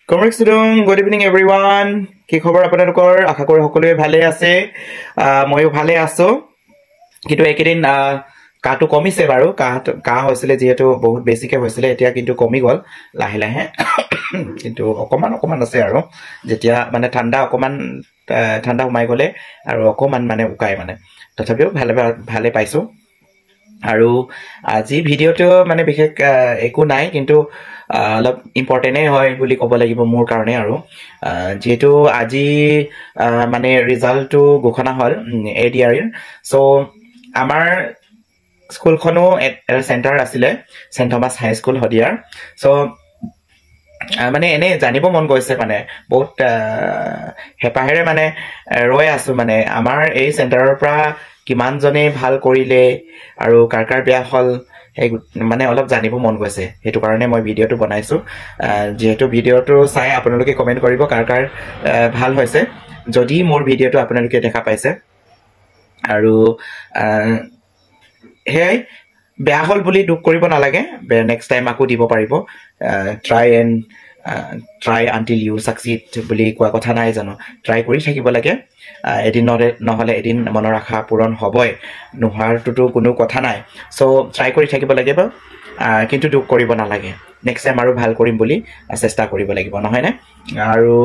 Congrats student, good evening everyone. কি খবৰ আপোনালোকৰ আশা কৰো সকলোৱে ভালে আছে মইও ভালে আছো কিন্তু একেদিন কাটো কমিছে বাৰু কাহ হৈছিলে যেহেতু বহুত বেছিকে হৈছিলে এতিয়া কিন্তু কমি গল লাহে লাহে কিন্তু অকমান আছে আৰু যেতিয়া মানে ঠাণ্ডা সোমাই গলে আৰু অকমান মানে উকাই মানে তথাপিও ভালে পাইছো আৰু আজি ভিডিওটো মানে বিশেষ একো নাই কিন্তু অলপ ইম্পৰ্টেন্টে হয় বুলি ক'ব লাগিব মোৰ কাৰণে আৰু যেহেতু আজি মানে ৰিজাল্টটো ঘোষণা হ'ল এডিআৰ সো আমাৰ স্কুলখনো সেন্টাৰ আছিলে সেন্ট থমাস হাই স্কুল হদিয়াৰ সো মানে এনে জানিব মন গৈছে মানে বহুত হেপাহেৰে মানে ৰৈ আছো মানে আমাৰ এই সেন্টাৰৰ পৰা কিমান জনে ভাল কৰিলে আৰু কাৰ বেয়া হল মানে অলপ জানিব মন গৈছে হেতু কাৰণে মই ভিডিওটো বনাইছো যেহেতু ভিডিওটো চাই আপোনালোকে কমেন্ট কৰিব কাৰ ভাল হৈছে যদি মোৰ ভিডিওটো আপোনালোকে দেখা পাইছে আৰু হেই বেয়া হল বুলি দুখ কৰিব নালাগে নেক্সট টাইম আকো দিব পাৰিব try until you succeed বুলি কোৱা কথা নাই জানো ট্ৰাই কৰি থাকিব লাগে এদিন নহলে এদিন মনৰ আশা পূৰণ হ'বই নোহাৰটো কোনো কথা নাই সো ট্ৰাই কৰি থাকিব লাগিব কিন্তু দুখ কৰিব নালাগে নেক্সট টাইম আৰু ভাল কৰিম বুলি চেষ্টা কৰিব লাগিব নহয় নে আৰু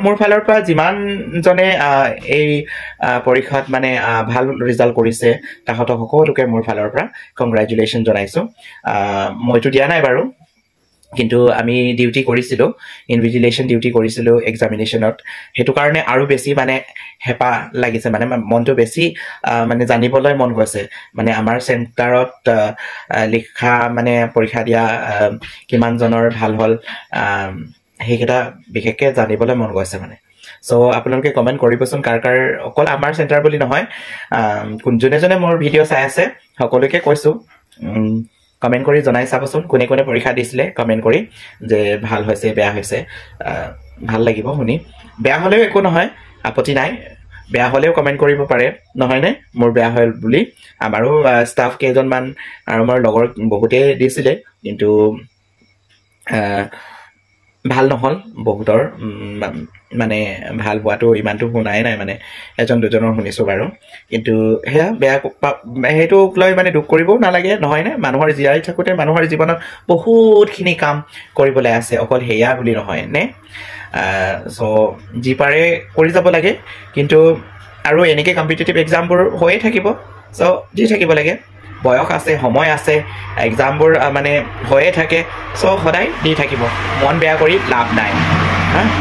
মোৰ ফালৰ পৰা যিমান জনে এই পৰীক্ষাত মানে ভাল ৰিজাল্ট কৰিছে তাহতক সকলোকে মোৰ ফালৰ পৰা কংগ্ৰেচুলেচন জনাইছো মইতো দিয়া নাই বাৰু কিন্তু আমি ডিউটি কৰিছিলো ইনভিজিলেশন ডিউটি কৰিছিলো এক্সামিনেশনত হেতু কাৰণে আৰু বেছি মানে হেপা লাগিছে মানে মনটো বেছি মানে জানিবলৈ মন গৈছে মানে আমাৰ সেন্টাৰত লিখা মানে পৰীক্ষা দিয়া কিমান জনৰ ভাল হল হেকেটা বিশেষকে জানিবলৈ মন গৈছে মানে সো আপোনালোকে কমেন্ট কৰিবচোন কাৰ অকল আমাৰ সেন্টাৰ বুলি নহয় কোনজনে মোৰ ভিডিও চাই আছে সকলোকে কৈছো কমেন্ট কৰি জনাই চাবচোন কোনে পৰীক্ষা দিছিলে কমেন্ট কৰি যে ভাল হৈছে বেয়া হৈছে ভাল লাগিব শুনি বেয়া হলেও একো নহয় আপত্তি নাই বেয়া হলেও কমেন্ট কৰিব পাৰে নহয় নে মোৰ বেয়া হল বুলি আমাৰো ষ্টাফ কেজনমান আৰু আমাৰ লগৰ বহুতে দিছিলে কিন্তু ভাল নহল বহুতৰ মানে ভাল হোৱাটো ইমানটো শুনাই নাই মানে এজন দুজনৰ শুনিছো বাৰু কিন্তু হেয়া বেয়া হেতু লৈ মানে দুখ কৰিব নালাগে নহয় নে মানুহৰ জীয়াই থাকোতে মানুহৰ জীৱনত বহুতখিনি কাম কৰিবলৈ আছে অকল হেয়া বুলি নহয় নে সো জি পাৰে কৰি যাব লাগে কিন্তু আৰু এনেকে কম্পিটিটিভ এক্সামবোৰ হৈয়ে থাকিব সো দি থাকিব লাগে বয়স আছে সময় আছে এক্সামবোৰ মানে হৈয়ে থাকে সো সদায় দি থাকিব মন বেয়া কৰি লাভ নাই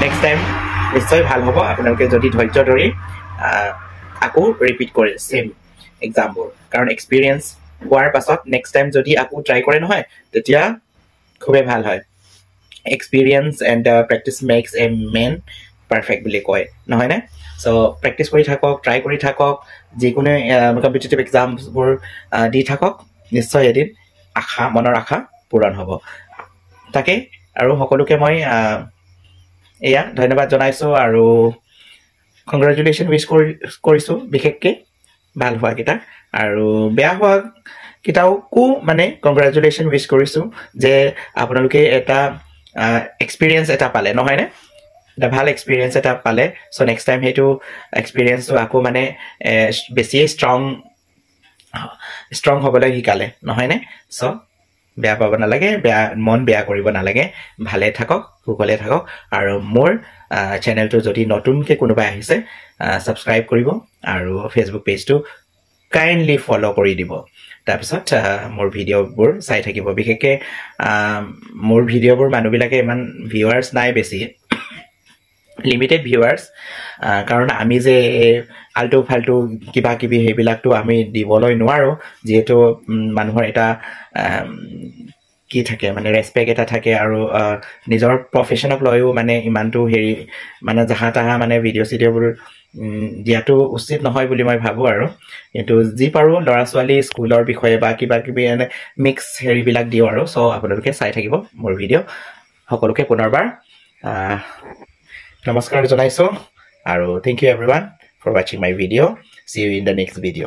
নেক্সট টাইম নিশ্চয় ভাল হ'ব আপোনালোকে যদি ধৈৰ্য ধৰি আকো ৰিপিট কৰে সেম এক্সামবোৰ কাৰণ এক্সপেৰিয়েন্স হোৱাৰ পাছত নেক্সট টাইম যদি আকো ট্ৰাই কৰে নহয় তেতিয়া খুবে ভাল হয় experience and practice makes a man perfect বুলি কয় নহয় নে সো প্ৰেক্টিস কৰি থাকক ট্ৰাই কৰি থাকক যিকোনো কম্পিটিটিভ এক্সামবোৰ দি থাকক নিশ্চয় এদিন মনৰ আশা পূৰণ হ'ব তাকে আৰু সকলোকে মই এয়া ধন্যবাদ জনাইছো আৰু কংগ্ৰেচুলেচন উইশ কৰিছো বিশেষকে ভাল হোৱা কিটা আৰু বেয়া হোৱা কিটাও মানে কংগ্ৰেচুলেচন উইশ কৰিছো যে আপোনালোকে এটা এক্সপেৰিয়েন্স এটা পালে নহয় নে এটা ভাল এক্সপেৰিয়েন্স এটা পালে সো নেক্সট টাইম হেতু এক্সপেৰিয়েন্সটো আকো মানে বেছি ষ্ট্ৰং হ'বলৈ শিকালে নহয় নে সো বেয়া পাব নালাগে মন বেয়া কৰিব নালাগে ভালে থাকক কুশলে থাকক আৰু মোৰ চেনেলটো যদি নতুনকে কোনোবা আহিছে সাবস্ক্ৰাইব কৰিব আৰু ফেসবুক পেজটো কাইন্ডলি ফলো কৰি দিব তাৰপিছত মোৰ ভিডিওবোৰ চাই থাকিব বিশেষকে মোৰ ভিডিওবোৰ মানুহবিলাকে ইমান ভিউৱাৰ্স নাই বেছি লিমিটেড ভিউৱাৰ্স কাৰণ আমি যে আল্টো ফাল্টো কিবা কিবি হেবিলাকটো আমি দিবলৈ নোৱাৰো যেহেতু মানুহৰ এটা কি থাকে মানে ৰেসপেক্ট এটা থাকে আৰু নিজৰ প্ৰফেশনক লৈও মানে ইমানটো হেৰি মানে জাহা তাহা মানে ভিডিওবোৰ দিয়াটো উচিত নহয় বুলি মই ভাবো আৰু কিন্তু যি পাৰো লৰা ছোৱালী স্কুলৰ বিষয়ে বা কিবা কিবি এনে মিক্স হেৰিবিলাক দিও আৰু সো আপোনালোকে চাই থাকিব মোৰ ভিডিও সকলোকে পুনৰবাৰ নমস্কাৰ জনাইছো আৰু thank you everyone for watching my video see you in the next video